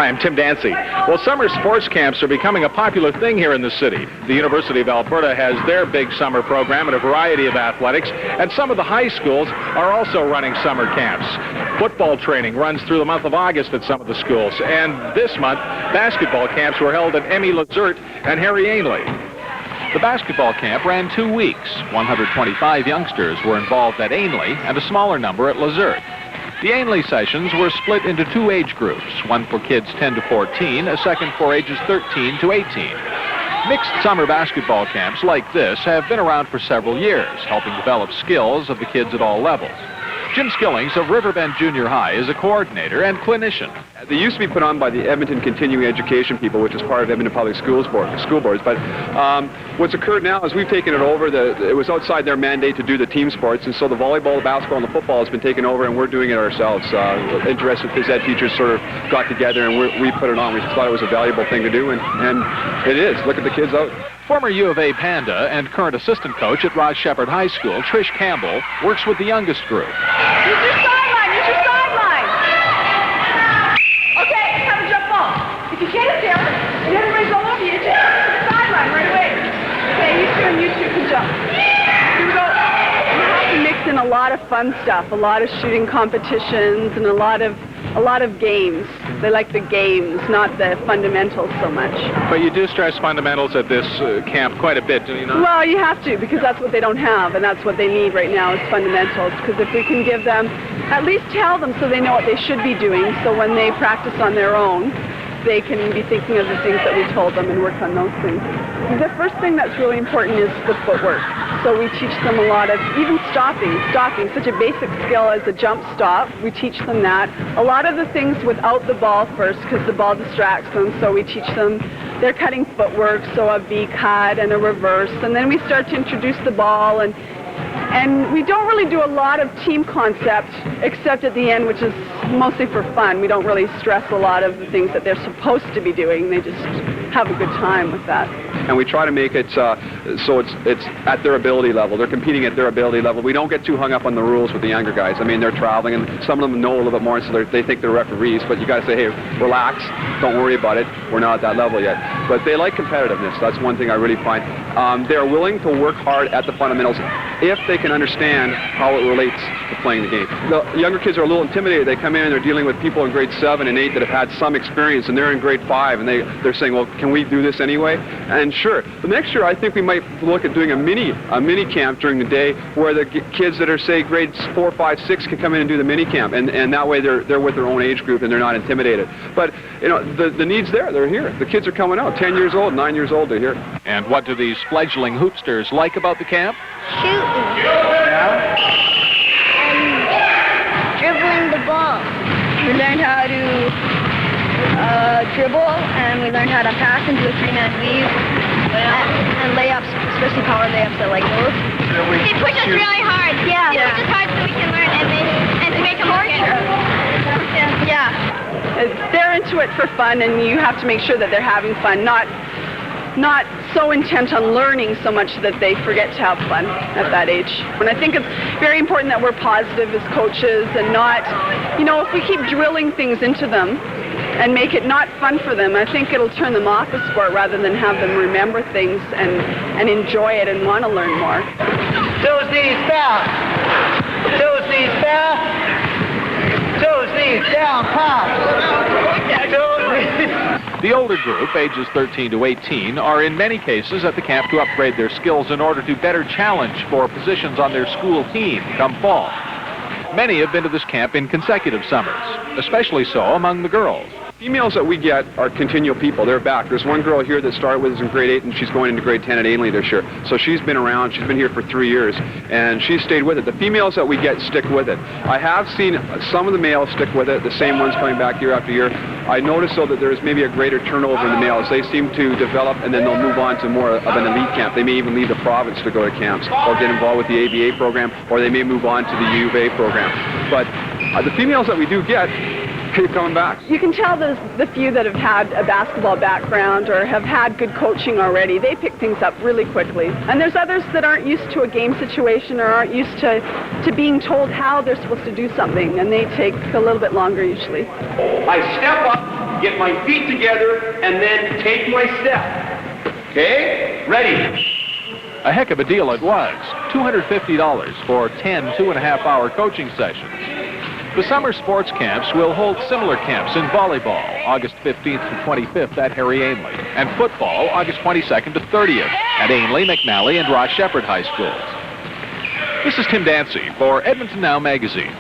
Hi, I'm Tim Dancy. Well, summer sports camps are becoming a popular thing here in the city. The University of Alberta has their big summer program and a variety of athletics, and some of the high schools are also running summer camps. Football training runs through the month of August at some of the schools, and this month, basketball camps were held at Emmy Lazert and Harry Ainley. The basketball camp ran 2 weeks. 125 youngsters were involved at Ainley and a smaller number at Lazert. The Ainley sessions were split into 2 age groups, one for kids 10 to 14, a second for ages 13 to 18. Mixed summer basketball camps like this have been around for several years, helping develop skills of the kids at all levels. Jim Skillings of Riverbend Junior High is a coordinator and clinician. They used to be put on by the Edmonton Continuing Education people, which is part of Edmonton Public Schools school boards. But what's occurred now is we've taken it over. It was outside their mandate to do the team sports, and so the volleyball, the basketball, and the football has been taken over, and we're doing it ourselves. Interested phys ed teachers sort of got together, and we put it on. We thought it was a valuable thing to do, and it is. Look at the kids out. Former U of A Panda and current assistant coach at Ross Shepherd High School, Trish Campbell, works with the youngest group. Use your sideline, use your sideline. Okay, have a jump ball. If you get it there, and everybody's all over you, just the sideline right away. Okay, you two can jump. Here we go. You have to mix in a lot of fun stuff, a lot of shooting competitions, and a lot of games. They like the games, not the fundamentals so much. But you do stress fundamentals at this camp quite a bit, do you not? Well, you have to, because that's what they don't have, and that's what they need right now is fundamentals. Because if we can give them, at least tell them so they know what they should be doing, so when they practice on their own, they can be thinking of the things that we told them and work on those things. The first thing that's really important is the footwork. So we teach them a lot of, even stopping, such a basic skill as a jump stop. We teach them that. A lot of the things without the ball first, because the ball distracts them, so we teach them their cutting footwork, so a V-cut and a reverse, and then we start to introduce the ball, and we don't really do a lot of team concept, except at the end, which is mostly for fun. We don't really stress a lot of the things that they're supposed to be doing. They just have a good time with that. And we try to make it so it's at their ability level. They're competing at their ability level. We don't get too hung up on the rules with the younger guys. I mean, they're traveling, and some of them know a little bit more, so they think they're referees. But you got to say, hey, relax, don't worry about it. We're not at that level yet. But they like competitiveness. That's one thing I really find. They're willing to work hard at the fundamentals if they can understand how it relates to playing the game. The younger kids are a little intimidated. They come in and they're dealing with people in grade 7 and 8 that have had some experience, and they're in grade 5, and they're saying, well, can we do this anyway? And sure, the next year I think we might look at doing a mini camp during the day where the kids that are, say, grades 4, 5, 6 can come in and do the mini camp, and that way they're with their own age group and they're not intimidated. But you know, the need's there. They're here. The kids are coming out. 10 years old, 9 years old, they're here. And what do these fledgling hoopsters like about the camp? Shooting. Yeah. And dribbling the ball. We learned how to dribble, and we learned how to pass into a 3-man weave, and layups, especially power layups that like those. They push us really hard. Yeah. They push us hard so we can learn and to make them work. Yeah. They're into it for fun, and you have to make sure that they're having fun, not so intent on learning so much that they forget to have fun at that age. And I think it's very important that we're positive as coaches and not, you know, if we keep drilling things into them and make it not fun for them, I think it'll turn them off the sport rather than have them remember things and enjoy it and want to learn more. Toes, knees, down. Toes, knees, down. Toes, knees, down, pop. The older group, ages 13 to 18, are in many cases at the camp to upgrade their skills in order to better challenge for positions on their school team come fall. Many have been to this camp in consecutive summers, especially so among the girls. Females that we get are continual people. They're back. There's one girl here that started with us in grade 8, and she's going into grade 10 at Ainley this year. So she's been around. She's been here for 3 years, and she's stayed with it. The females that we get stick with it. I have seen some of the males stick with it, the same ones coming back year after year. I noticed, though, that there's maybe a greater turnover in the males. They seem to develop, and then they'll move on to more of an elite camp. They may even leave the province to go to camps or get involved with the ABA program, or they may move on to the U of A program. But the females that we do get keep coming back. You can tell the few that have had a basketball background or have had good coaching already, they pick things up really quickly. And there's others that aren't used to a game situation or aren't used to being told how they're supposed to do something, and they take a little bit longer usually. I step up get my feet together, and then take my step. Okay? Ready? A heck of a deal it was. $250 for 10 2.5-hour coaching sessions. The summer sports camps will hold similar camps in volleyball, August 15th to 25th at Harry Ainley, and football, August 22nd to 30th at Ainley, McNally, and Ross Shepherd High Schools. This is Tim Dancy for Edmonton Now Magazine.